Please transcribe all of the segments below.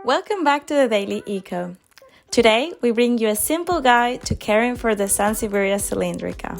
Welcome back to the Daily Eco. Today, we bring you a simple guide to caring for the SANSEVIERIA CYLINDRICA.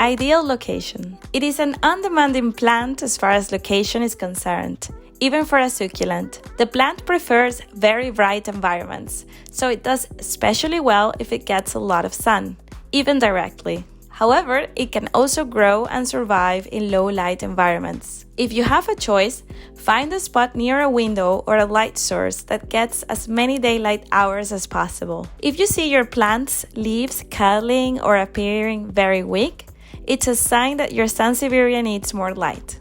Ideal location. It is an undemanding plant as far as location is concerned. Even for a succulent, the plant prefers very bright environments, so it does especially well if it gets a lot of sun, even directly. However, it can also grow and survive in low-light environments. If you have a choice, find a spot near a window or a light source that gets as many daylight hours as possible. If you see your plant's leaves curling or appearing very weak, it's a sign that your SANSEVIERIA needs more light.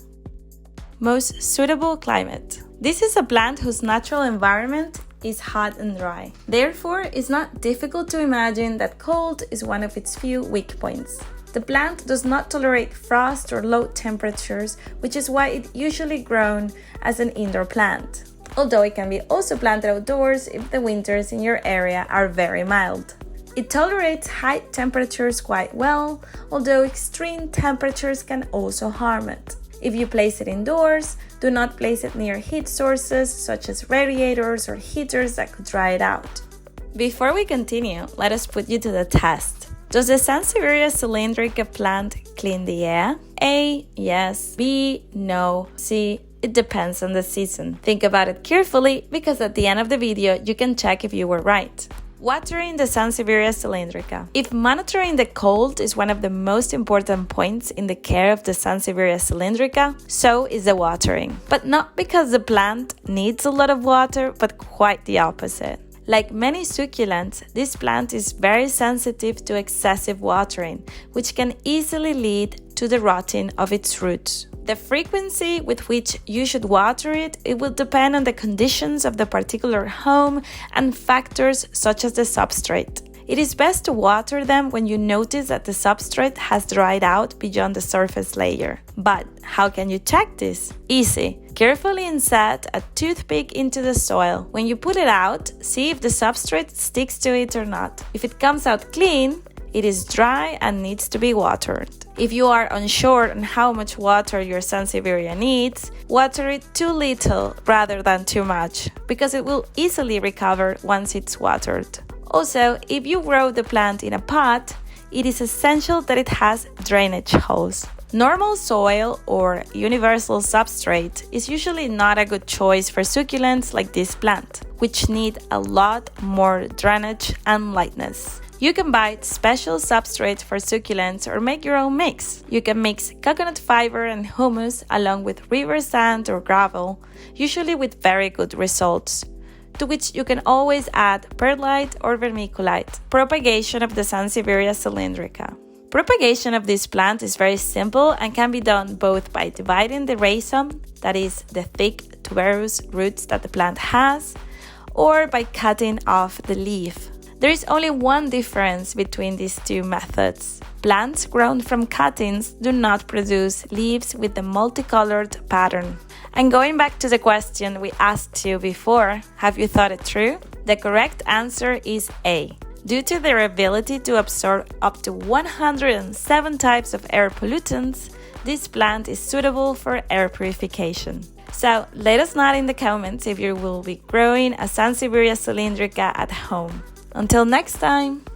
Most suitable climate. This is a plant whose natural environment is hot and dry. Therefore, it's not difficult to imagine that cold is one of its few weak points. The plant does not tolerate frost or low temperatures, which is why it's usually grown as an indoor plant. Although it can be also planted outdoors if the winters in your area are very mild. It tolerates high temperatures quite well, although extreme temperatures can also harm it. If you place it indoors, do not place it near heat sources such as radiators or heaters that could dry it out. Before we continue, let us put you to the test. Does the SANSEVIERIA CYLINDRICA plant clean the air? A. Yes. B. No. C. It depends on the season. Think about it carefully because at the end of the video you can check if you were right. Watering the SANSEVIERIA CYLINDRICA. If monitoring the cold is one of the most important points in the care of the SANSEVIERIA CYLINDRICA, so is the watering. But not because the plant needs a lot of water, but quite the opposite. Like many succulents, this plant is very sensitive to excessive watering, which can easily lead to the rotting of its roots. The frequency with which you should water it will depend on the conditions of the particular home and factors such as the substrate. It is best to water them when you notice that the substrate has dried out beyond the surface layer. But how can you check this? Easy. Carefully insert a toothpick into the soil. When you pull it out, see if the substrate sticks to it or not. If it comes out clean, it is dry and needs to be watered. If you are unsure on how much water your SANSEVIERIA needs, water it too little rather than too much, because it will easily recover once it's watered. Also, if you grow the plant in a pot, it is essential that it has drainage holes. Normal soil or universal substrate is usually not a good choice for succulents like this plant, which need a lot more drainage and lightness. You can buy special substrate for succulents or make your own mix. You can mix coconut fiber and humus along with river sand or gravel, usually with very good results, to which you can always add perlite or vermiculite. Propagation of the SANSEVIERIA CYLINDRICA. Propagation of this plant is very simple and can be done both by dividing the rhizome, that is, the thick tuberous roots that the plant has, or by cutting off the leaf. There is only one difference between these two methods. Plants grown from cuttings do not produce leaves with the multicolored pattern. And going back to the question we asked you before, have you thought it through? The correct answer is A. Due to their ability to absorb up to 107 types of air pollutants, this plant is suitable for air purification. So let us know in the comments if you will be growing a SANSEVIERIA CYLINDRICA at home. Until next time!